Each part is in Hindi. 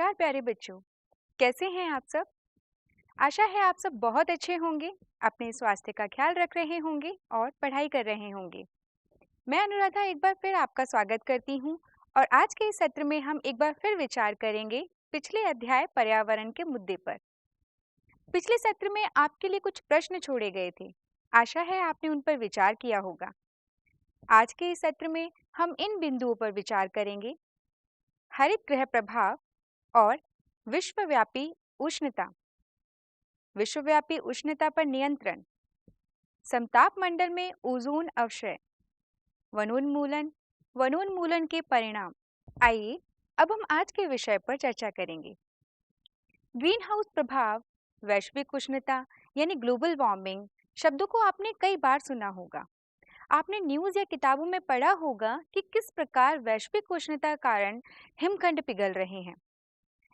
नमस्कार प्यारे बच्चों, कैसे हैं आप सब? आशा है आप सब बहुत अच्छे होंगे, अपने स्वास्थ्य का ख्याल रख रहे होंगे और पढ़ाई कर रहे होंगे। मैं अनुराधा एक बार फिर आपका स्वागत करती हूँ और आज के इस सत्र में हम एक बार फिर विचार करेंगे पिछले अध्याय पर्यावरण के मुद्दे पर। पिछले सत्र में आपके लिए कुछ प्रश्न छोड़े गए थे। आशा है आपने उन पर विचार किया होगा। आज के इस सत्र में हम इन बिंदुओं पर विचार करेंगे: हरित गृह प्रभाव और विश्वव्यापी उष्णता, विश्वव्यापी उष्णता पर नियंत्रण, समताप मंडल में ओजोन अवक्षय, वनोन्मूलन, वनोन्मूलन के परिणाम। आइए अब हम आज के विषय पर चर्चा करेंगे। ग्रीन हाउस प्रभाव, वैश्विक उष्णता यानी ग्लोबल वार्मिंग शब्दों को आपने कई बार सुना होगा। आपने न्यूज़ या किताबों में पढ़ा होगा कि किस प्रकार वैश्विक उष्णता कारण हिमखंड पिघल रहे हैं।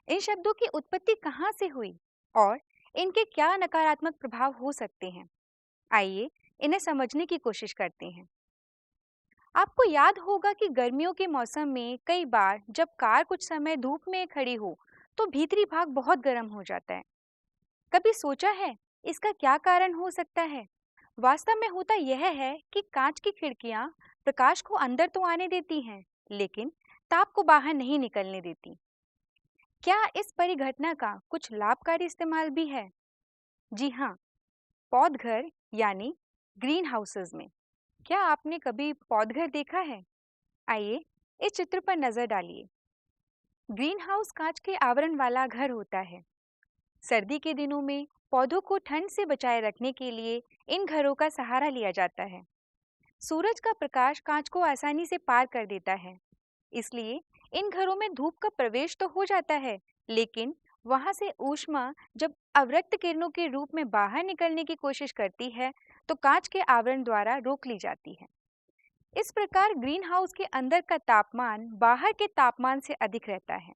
इन शब्दों की उत्पत्ति कहाँ से हुई और इनके क्या नकारात्मक प्रभाव हो सकते हैं? आइए इन्हें समझने की कोशिश करते हैं। आपको याद होगा कि गर्मियों के मौसम में कई बार जब कार कुछ समय धूप में खड़ी हो तो भीतरी भाग बहुत गर्म हो जाता है। कभी सोचा है इसका क्या कारण हो सकता है? वास्तव में होता यह है कि कांच की खिड़कियां प्रकाश को अंदर तो आने देती हैं, लेकिन ताप को बाहर नहीं निकलने देती। क्या इस परिघटना का कुछ लाभकारी इस्तेमाल भी है? जी हाँ, पौधघर यानी ग्रीन हाउसेस में। क्या आपने कभी पौधघर देखा है? आइए इस चित्र पर नजर डालिए। ग्रीन हाउस कांच के आवरण वाला घर होता है। सर्दी के दिनों में पौधों को ठंड से बचाए रखने के लिए इन घरों का सहारा लिया जाता है। सूरज का प्रकाश कांच को आसानी से पार कर देता है, इसलिए इन घरों में धूप का प्रवेश तो हो जाता है, लेकिन वहां से ऊष्मा जब अवरक्त किरणों के रूप में बाहर निकलने की कोशिश करती है तो कांच के आवरण द्वारा रोक ली जाती है। इस प्रकार ग्रीन हाउस के अंदर का तापमान बाहर के तापमान से अधिक रहता है।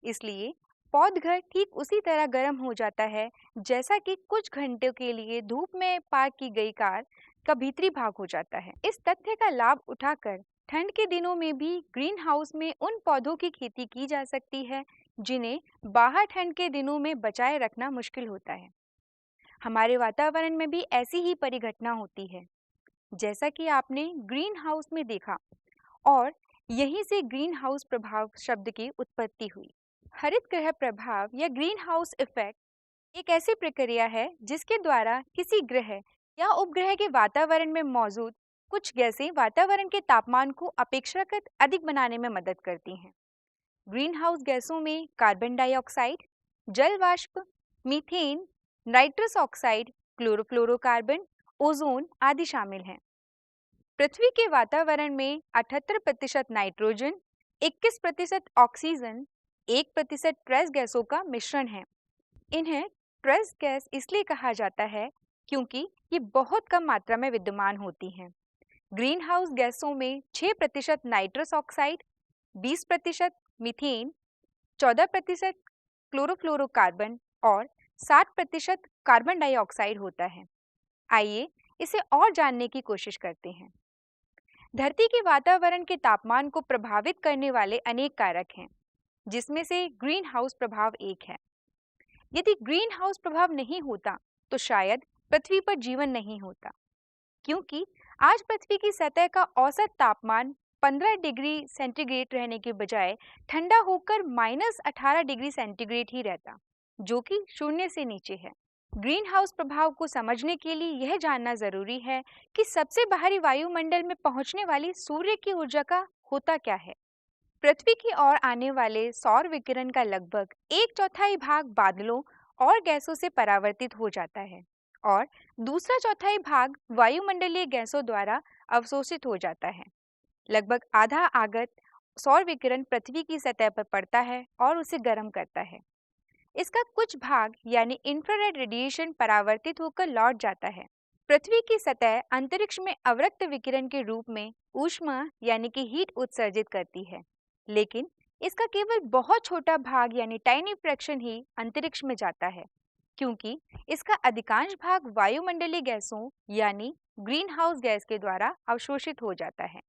इसलिए पौधघर ठीक उसी तरह गर्म हो जाता है जैसा कि कुछ घंटों के लिए धूप में पार्क की गई कार का भीतरी भाग हो जाता है। इस तथ्य का लाभ उठाकर ठंड के दिनों में भी ग्रीन हाउस में उन पौधों की खेती की जा सकती है जिन्हें बाहर ठंड के दिनों में बचाए रखना मुश्किल होता है। हमारे वातावरण में भी ऐसी ही परिघटना होती है, जैसा कि आपने ग्रीन हाउस में देखा, और यहीं से ग्रीन हाउस प्रभाव शब्द की उत्पत्ति हुई। हरित गृह प्रभाव या ग्रीन हाउस इफेक्ट एक ऐसी प्रक्रिया है जिसके द्वारा किसी ग्रह या उपग्रह के वातावरण में मौजूद कुछ गैसें वातावरण के तापमान को अपेक्षाकृत अधिक बनाने में मदद करती हैं। ग्रीन हाउस गैसों में कार्बन डाइऑक्साइड, जल वाष्प, methane, nitrous oxide, chlorofluorocarbon, ozone आदि शामिल हैं। पृथ्वी के वातावरण में 78% नाइट्रोजन, 21% ऑक्सीजन, 1% ट्रेस गैसों का मिश्रण है। इन्हें ट्रेस गैस इसलिए कहा जाता है क्योंकि ये बहुत कम मात्रा में विद्यमान होती हैं। ग्रीन हाउस गैसों में 6% नाइट्रस ऑक्साइड, 20% मीथेन, 14% क्लोरोफ्लोरोकार्बन और 60% कार्बन डाइऑक्साइड होता है। आइए इसे और जानने की कोशिश करते हैं। धरती के वातावरण के तापमान को प्रभावित करने वाले अनेक कारक हैं, जिसमें से ग्रीन हाउस प्रभाव एक है। यदि ग्रीन हाउस प्रभाव नहीं होता तो शायद पृथ्वी पर जीवन नहीं होता, क्योंकि आज पृथ्वी की सतह का औसत तापमान 15 डिग्री सेंटीग्रेड रहने के बजाय ठंडा होकर -18 डिग्री सेंटीग्रेड ही रहता, जो कि शून्य से नीचे है। ग्रीन हाउस प्रभाव को समझने के लिए यह जानना जरूरी है कि सबसे बाहरी वायुमंडल में पहुंचने वाली सूर्य की ऊर्जा का होता क्या है। पृथ्वी की ओर आने वाले सौर विकिरण का लगभग 1/4 भाग बादलों और गैसों से परावर्तित हो जाता है और दूसरा चौथाई भाग वायुमंडलीय गैसों द्वारा अवशोषित हो जाता है। लगभग आधा आगत सौर विकिरण पृथ्वी की सतह पर पड़ता है और उसे गर्म करता है। इसका कुछ भाग यानी इंफ्रारेड रेडिएशन परावर्तित होकर लौट जाता है। पृथ्वी की सतह अंतरिक्ष में अवरक्त विकिरण के रूप में ऊष्मा यानी कि हीट उत्सर्जित करती है, लेकिन इसका केवल बहुत छोटा भाग यानी टाइनी फ्रैक्शन ही अंतरिक्ष में जाता है, क्योंकि इसका अधिकांश भाग वायुमंडलीय गैसों यानी ग्रीन हाउस गैस के द्वारा अवशोषित हो जाता है।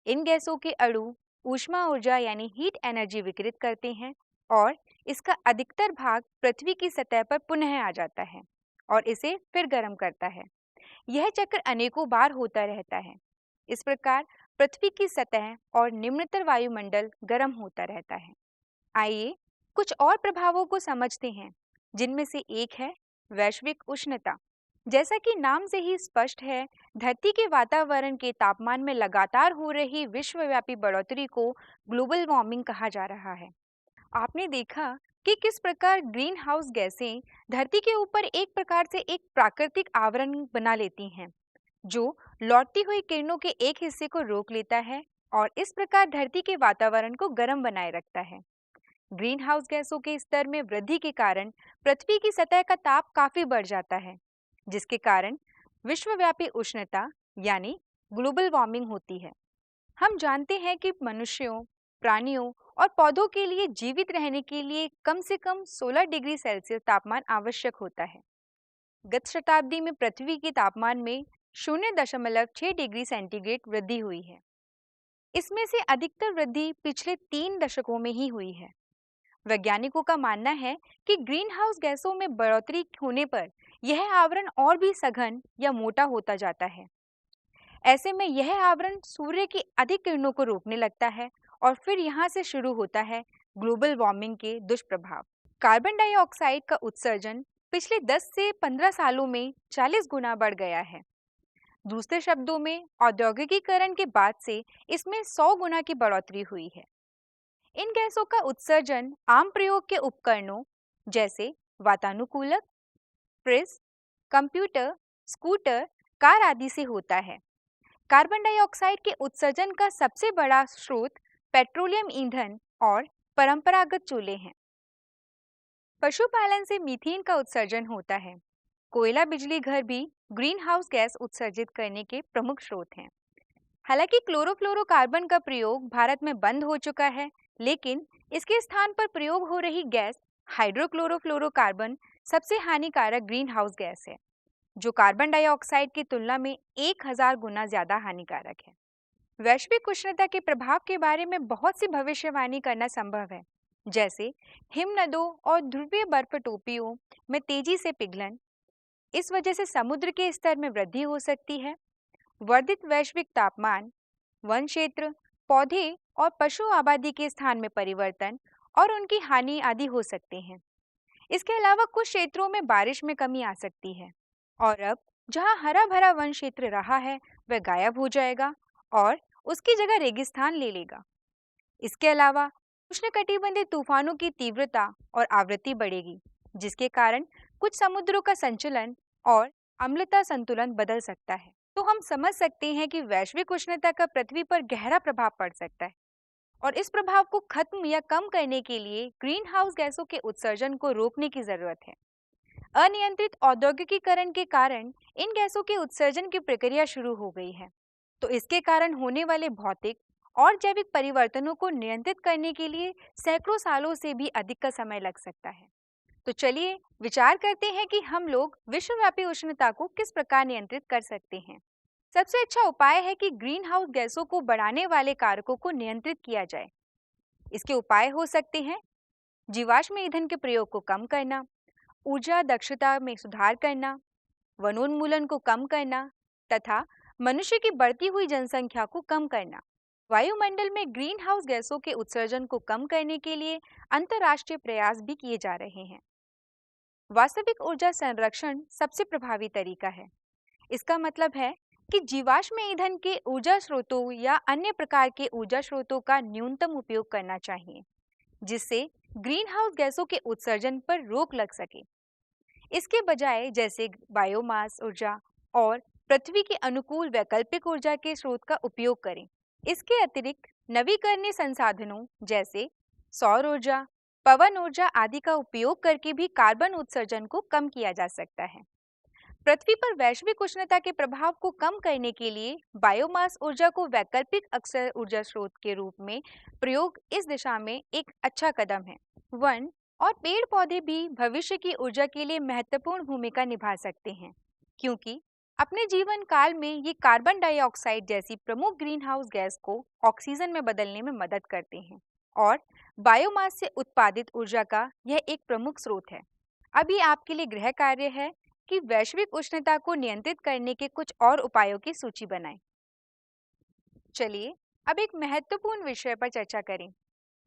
इन गैसों के अणु ऊष्मा ऊर्जा यानी हीट एनर्जी विकिरित करते हैं और इसका अधिकतर भाग पृथ्वी की सतह पर पुनः आ जाता है और इसे फिर गर्म करता है। यह चक्र अनेकों बार होता रहता है। इस प्रकार पृथ्वी की सतह और निम्नतर वायुमंडल गर्म होता रहता है। आइए कुछ और प्रभावों को समझते हैं, जिनमें से एक है वैश्विक उष्णता। जैसा कि नाम से ही स्पष्ट है, धरती के वातावरण के तापमान में लगातार हो रही विश्वव्यापी बढ़ोतरी को ग्लोबल वार्मिंग कहा जा रहा है। आपने देखा कि किस प्रकार ग्रीन हाउस गैसें धरती के ऊपर एक प्रकार से एक प्राकृतिक आवरण बना लेती हैं, जो लौटती हुई किरणों के एक हिस्से को रोक लेता है और इस प्रकार धरती के वातावरण को गर्म बनाए रखता है। ग्रीन हाउस गैसों के स्तर में वृद्धि के कारण पृथ्वी की सतह का ताप काफी बढ़ जाता है, जिसके कारण विश्वव्यापी उष्णता यानी ग्लोबल वार्मिंग होती है। हम जानते हैं कि मनुष्यों, प्राणियों और पौधों के लिए जीवित रहने के लिए कम से कम 16 डिग्री सेल्सियस तापमान आवश्यक होता है। गत शताब्दी में पृथ्वी के तापमान में 0.6 डिग्री सेंटीग्रेड वृद्धि हुई है। इसमें से अधिकतर वृद्धि पिछले 3 दशकों में ही हुई है। वैज्ञानिकों का मानना है कि ग्रीन हाउस गैसों में बढ़ोतरी होने पर यह आवरण और भी सघन या मोटा होता जाता है। ऐसे में यह आवरण सूर्य की अधिक किरणों को रोकने लगता है और फिर यहाँ से शुरू होता है ग्लोबल वार्मिंग के दुष्प्रभाव। कार्बन डाइऑक्साइड का उत्सर्जन पिछले 10 से 15 सालों में 40 गुना बढ़ गया है। दूसरे शब्दों में औद्योगिकीकरण के बाद से इसमें 100 गुना की बढ़ोतरी हुई है। इन गैसों का उत्सर्जन आम प्रयोग के उपकरणों जैसे वातानुकूलक, फ्रिज, कंप्यूटर, स्कूटर, कार आदि से होता है। कार्बन डाइऑक्साइड के उत्सर्जन का सबसे बड़ा स्रोत पेट्रोलियम ईंधन और परंपरागत चूल्हे हैं। पशुपालन से मीथेन का उत्सर्जन होता है। कोयला बिजली घर भी ग्रीन हाउस गैस उत्सर्जित करने के प्रमुख स्रोत हैं। हालांकि क्लोरोफ्लोरोकार्बन का प्रयोग भारत में बंद हो चुका है, लेकिन इसके स्थान पर प्रयोग हो रही गैस हाइड्रोक्लोरोफ्लोरोकार्बन सबसे हानिकारक ग्रीन हाउस गैस है, जो कार्बन डाइऑक्साइड की तुलना में 1000 गुना ज्यादा हानिकारक है। वैश्विक उष्णता के प्रभाव के बारे में बहुत सी भविष्यवाणी करना संभव है, जैसे हिमनदों और ध्रुवीय बर्फ टोपियों में तेजी से पिघलन। इस वजह से समुद्र के स्तर में वृद्धि हो सकती है। वर्धित वैश्विक तापमान, वन क्षेत्र, पौधे और पशु आबादी के स्थान में परिवर्तन और उनकी हानि आदि हो सकते हैं। इसके अलावा कुछ क्षेत्रों में बारिश में कमी आ सकती है और अब जहां हरा भरा वन क्षेत्र रहा है वह गायब हो जाएगा और उसकी जगह रेगिस्तान ले लेगा। इसके अलावा उष्णकटिबंधीय तूफानों की तीव्रता और आवृत्ति बढ़ेगी, जिसके कारण कुछ समुद्रों का संचलन और अम्लता संतुलन बदल सकता है। तो हम समझ सकते हैं कि वैश्विक उष्णता का पृथ्वी पर गहरा प्रभाव पड़ सकता है और इस प्रभाव को खत्म या कम करने के लिए ग्रीन हाउस गैसों के उत्सर्जन को रोकने की जरूरत है। अनियंत्रित औद्योगिकीकरण के कारण इन गैसों के उत्सर्जन की प्रक्रिया शुरू हो गई है, तो इसके कारण होने वाले भौतिक और जैविक परिवर्तनों को नियंत्रित करने के लिए सैकड़ों सालों से भी अधिक का समय लग सकता है। तो चलिए विचार करते हैं कि हम लोग विश्वव्यापी उष्णता को किस प्रकार नियंत्रित कर सकते हैं। सबसे अच्छा उपाय है कि ग्रीन हाउस गैसों को बढ़ाने वाले कारकों को नियंत्रित किया जाए। इसके उपाय हो सकते हैं जीवाश्म ईंधन के प्रयोग को कम करना, ऊर्जा दक्षता में सुधार करना, वनोन्मूलन को कम करना तथा मनुष्य की बढ़ती हुई जनसंख्या को कम करना। वायुमंडल में ग्रीन हाउस गैसों के उत्सर्जन को कम करने के लिए अंतर्राष्ट्रीय प्रयास भी किए जा रहे हैं। वास्तविक ऊर्जा संरक्षण सबसे प्रभावी तरीका है। इसका मतलब है कि जीवाश्म ईंधन के ऊर्जा स्रोतों या अन्य प्रकार के ऊर्जा स्रोतों का न्यूनतम उपयोग करना चाहिए, जिससे ग्रीन हाउस गैसों के उत्सर्जन पर रोक लग सके। इसके बजाय जैसे बायोमास ऊर्जा और पृथ्वी के अनुकूल वैकल्पिक ऊर्जा के स्रोत का उपयोग करें। इसके अतिरिक्त नवीकरणीय संसाधनों जैसे सौर ऊर्जा, पवन ऊर्जा आदि का उपयोग करके भी कार्बन उत्सर्जन को कम किया जा सकता है। पृथ्वी पर वैश्विक उष्णता के प्रभाव को कम करने के लिए बायोमास ऊर्जा को वैकल्पिक अक्षय ऊर्जा स्रोत के रूप में प्रयोग इस दिशा में एक अच्छा कदम है। वन और पेड़ पौधे भी भविष्य की ऊर्जा के लिए महत्वपूर्ण भूमिका निभा सकते हैं, क्योंकि अपने जीवन काल में ये कार्बन डाइऑक्साइड जैसी प्रमुख ग्रीन हाउस गैस को ऑक्सीजन में बदलने में मदद करते हैं और बायोमास से उत्पादित ऊर्जा का यह एक प्रमुख स्रोत है। अभी आपके लिए गृह कार्य है कि वैश्विक उष्णता को नियंत्रित करने के कुछ और उपायों की सूची बनाएं। चलिए अब एक महत्वपूर्ण विषय पर चर्चा करें,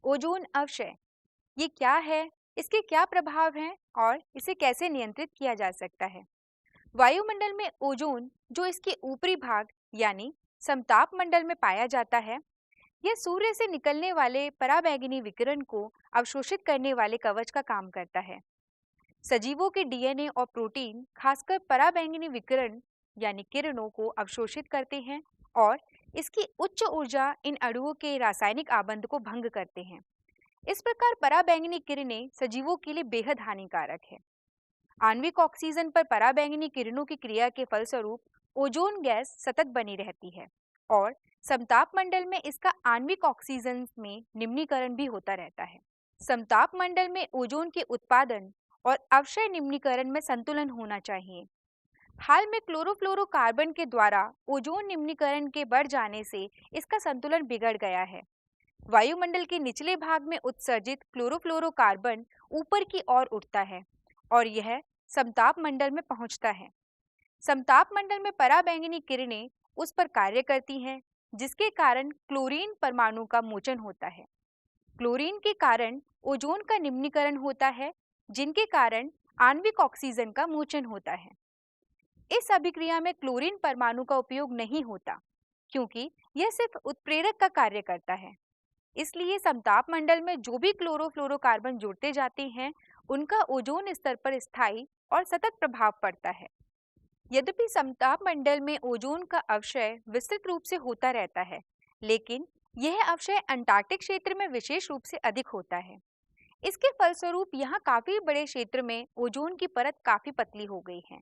ओजोन अवक्षय। ये क्या है, इसके क्या प्रभाव हैं और इसे कैसे नियंत्रित किया जा सकता है। वायुमंडल में ओजोन, जो इसके ऊपरी भाग यानी समताप मंडल में पाया जाता है, यह सूर्य से निकलने वाले पराबैंगनी विकिरण को अवशोषित करने वाले कवच का काम करता है। सजीवों के डीएनए और प्रोटीन खासकर पराबैंगनी विकिरण यानी किरणों को अवशोषित करते हैं और इसकी उच्च ऊर्जा इन अणुओं के रासायनिक आबंध को भंग करते हैं। इस प्रकार पराबैंगनी किरणें सजीवों के लिए बेहद हानिकारक है। आणविक ऑक्सीजन पर पराबैंगनी किरणों की क्रिया के फलस्वरूप ओजोन गैस सतत बनी रहती है और समताप मंडल में इसका आणविक ऑक्सीजन में निम्नीकरण भी होता रहता है। समताप मंडल में ओजोन के उत्पादन और अवक्षय निम्नीकरण में संतुलन होना चाहिए। हाल में क्लोरोफ्लोरोकार्बन के द्वारा ओजोन निम्नीकरण के बढ़ जाने से इसका संतुलन बिगड़ गया है। वायुमंडल के निचले भाग में उत्सर्जित क्लोरोफ्लोरोकार्बन ऊपर की ओर उठता है और यह समताप मंडल में पहुंचता है। समताप मंडल में पराबैंगनी किरणें उस पर कार्य करती हैं, जिसके कारण क्लोरीन परमाणु का मोचन होता है। क्लोरीन के कारण ओजोन का निम्नीकरण होता है, जिनके कारण आणविक ऑक्सीजन का मोचन होता है। इस अभिक्रिया में क्लोरीन परमाणु का उपयोग नहीं होता, क्योंकि यह सिर्फ उत्प्रेरक का कार्य करता है। इसलिए समताप मंडल में जो भी क्लोरोफ्लोरोकार्बन जुड़ते जाते हैं, उनका ओजोन स्तर पर स्थायी और सतत प्रभाव पड़ता है। यद्यपि समताप मंडल में ओजोन का अवक्षय विस्तृत रूप से होता रहता है, लेकिन यह अवक्षय अंटार्कटिक क्षेत्र में विशेष रूप से अधिक होता है। इसके फलस्वरूप यहाँ काफी बड़े क्षेत्र में ओजोन की परत काफी पतली हो गई है,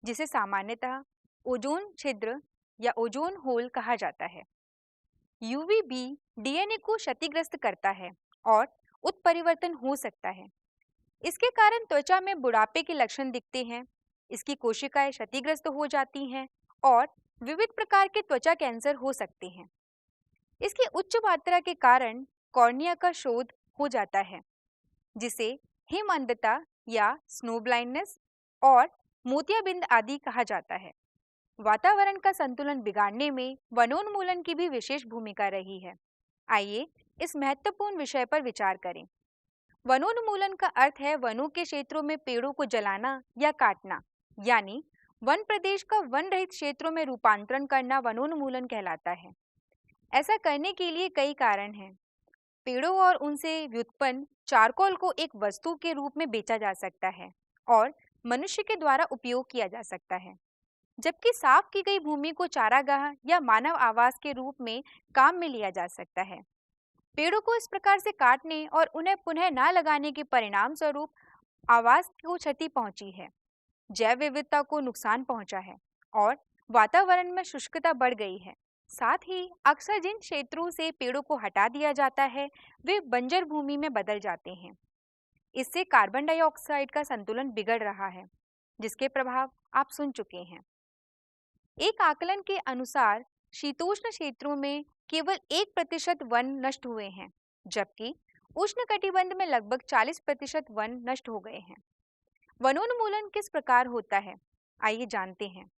जिसे सामान्यतः ओजोन छिद्र या ओजोन होल कहा जाता है। यूवीबी डीएनए को क्षतिग्रस्त करता है और उत्परिवर्तन हो सकता है। इसके कारण त्वचा में बुढ़ापे के लक्षण दिखते हैं, इसकी कोशिकाएं क्षतिग्रस्त हो जाती हैं और विविध प्रकार के त्वचा कैंसर हो सकते हैं। इसकी उच्च मात्रा के कारण कॉर्निया का शोध हो जाता है, जिसे हिम अंधता या स्नो ब्लाइंडनेस और मोतियाबिंद आदि कहा जाता है। वातावरण का संतुलन बिगाड़ने में वनोन्मूलन की भी विशेष भूमिका रही है। आइए इस महत्वपूर्ण विषय पर विचार करें। वनोन्मूलन का अर्थ है वनों के क्षेत्रों में पेड़ों को जलाना या काटना, यानी वन प्रदेश का वन रहित क्षेत्रों में रूपांतरण करना वनोन्मूलन कहलाता है। ऐसा करने के लिए कई कारण हैं। पेड़ों और उनसे व्युत्पन्न चारकोल को एक वस्तु के रूप में बेचा जा सकता है और मनुष्य के द्वारा उपयोग किया जा सकता है, जबकि साफ की गई भूमि को चारागाह या मानव आवास के रूप में काम में लिया जा सकता है। पेड़ों को इस प्रकार से काटने और उन्हें पुनः न लगाने के परिणाम स्वरूप आवास को क्षति पहुंची है, जैव विविधता को नुकसान पहुंचा है और वातावरण में शुष्कता बढ़ गई है। साथ ही अक्सर जिन क्षेत्रों से पेड़ों को हटा दिया जाता है, वे बंजर भूमि में बदल जाते हैं। इससे कार्बन डाइऑक्साइड का संतुलन बिगड़ रहा है, जिसके प्रभाव आप सुन चुके हैं। एक आकलन के अनुसार शीतोष्ण क्षेत्रों में केवल 1% वन नष्ट हुए हैं, जबकि उष्णकटिबंध में लगभग 40% वन नष्ट हो गए हैं। वनोन्मूलन किस प्रकार होता है, आइए जानते हैं।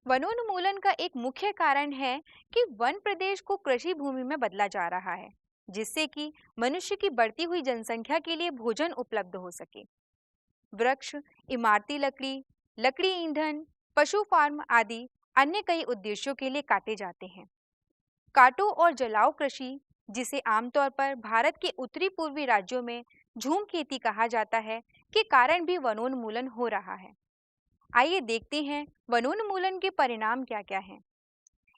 वनोन्मूलन का एक मुख्य कारण है कि वन प्रदेश को कृषि भूमि में बदला जा रहा है, जिससे कि मनुष्य की बढ़ती हुई जनसंख्या के लिए भोजन उपलब्ध हो सके। वृक्ष, इमारती लकड़ी, लकड़ी ईंधन, पशु फार्म आदि अन्य कई उद्देश्यों के लिए काटे जाते हैं। काटो और जलाओ कृषि, जिसे आमतौर पर भारत के उत्तरी पूर्वी राज्यों में झूम खेती कहा जाता है, के कारण भी वनोन्मूलन हो रहा है। आइए देखते हैं वनोन्मूलन के परिणाम क्या-क्या हैं।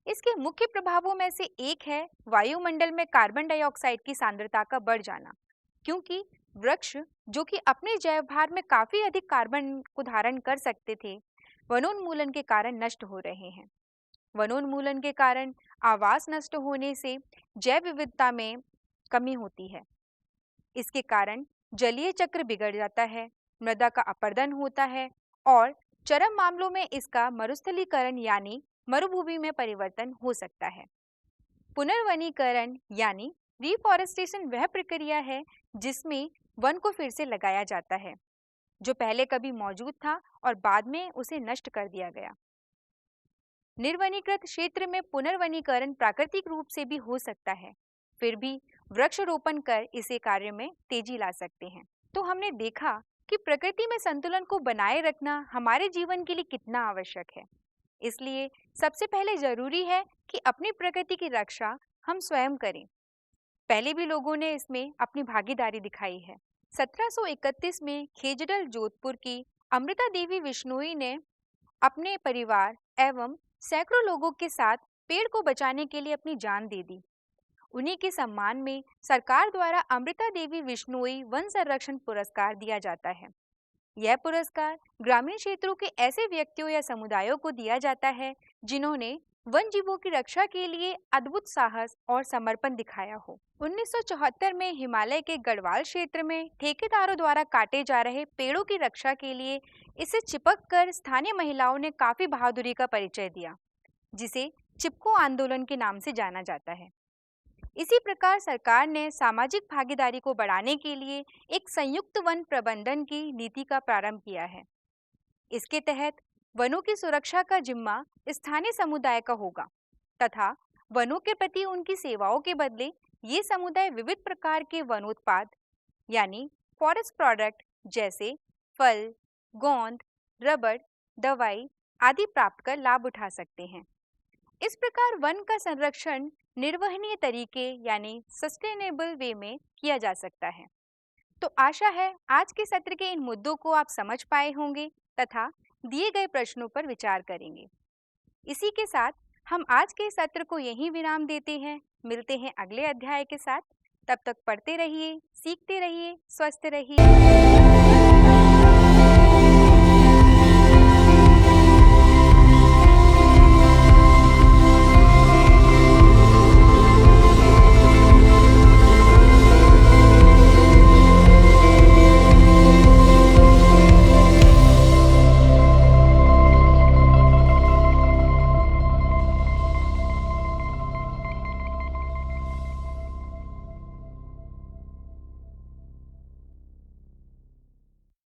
इसके मुख्य प्रभावों में से एक है वायुमंडल में कार्बन डाइऑक्साइड की सांद्रता का बढ़ जाना, क्योंकि वृक्ष जो कि अपने जैव भार में काफी अधिक कार्बन को धारण कर सकते थे, वनोन्मूलन के कारण नष्ट हो रहे हैं। वनोन्मूलन के कारण आवास नष्ट होने से जैव विविधता में कमी होती है। इसके कारण जलीय चक्र बिगड़ जाता है, मृदा का अपरदन होता है और चरम मामलों में इसका मरुस्थलीकरण यानी मरुभूमि में परिवर्तन हो सकता है। पुनर्वनीकरण यानी रिफॉरेस्टेशन वह प्रक्रिया है जिसमें वन को फिर से लगाया जाता है जो पहले कभी मौजूद था और बाद में उसे नष्ट कर दिया गया। निर्वनीकृत क्षेत्र में पुनर्वनीकरण प्राकृतिक रूप से भी हो सकता है, फिर भी वृक्षारोपण कर इसे कार्य में तेजी ला सकते हैं। तो हमने देखा कि प्रकृति में संतुलन को बनाए रखना हमारे जीवन के लिए कितना आवश्यक है। इसलिए सबसे पहले जरूरी है कि अपनी प्रकृति की रक्षा हम स्वयं करें। पहले भी लोगों ने इसमें अपनी भागीदारी दिखाई है। 1731 में खेजड़ल जोधपुर की अमृता देवी विश्नोई ने अपने परिवार एवं सैकड़ों लोगों के साथ पेड़ को बचाने के लिए अपनी जान दे दी। उन्हीं के सम्मान में सरकार द्वारा अमृता देवी विश्नोई वन संरक्षण पुरस्कार दिया जाता है। यह पुरस्कार ग्रामीण क्षेत्रों के ऐसे व्यक्तियों या समुदायों को दिया जाता है जिन्होंने वन जीवों की रक्षा के लिए अद्भुत साहस और समर्पण दिखाया हो। 1974 में हिमालय के गढ़वाल क्षेत्र में ठेकेदारों द्वारा काटे जा रहे पेड़ों की रक्षा के लिए इसे चिपक कर स्थानीय महिलाओं ने काफी बहादुरी का परिचय दिया, जिसे चिपको आंदोलन के नाम से जाना जाता है। इसी प्रकार सरकार ने सामाजिक भागीदारी को बढ़ाने के लिए एक संयुक्त वन प्रबंधन की नीति का प्रारंभ किया है। इसके तहत वनों की सुरक्षा का जिम्मा स्थानीय समुदाय का होगा तथा वनों के प्रति उनकी सेवाओं के बदले ये समुदाय विविध प्रकार के वनोत्पाद यानी फॉरेस्ट प्रोडक्ट जैसे फल, गोंद, रबड़, दवाई आदि प्राप्त कर लाभ उठा सकते हैं। इस प्रकार वन का संरक्षण निर्वहनीय तरीके यानी सस्टेनेबल वे में किया जा सकता है। तो आशा है आज के सत्र के इन मुद्दों को आप समझ पाए होंगे तथा दिए गए प्रश्नों पर विचार करेंगे। इसी के साथ हम आज के सत्र को यहीं विराम देते हैं। मिलते हैं अगले अध्याय के साथ। तब तक पढ़ते रहिए, सीखते रहिए, स्वस्थ रहिए।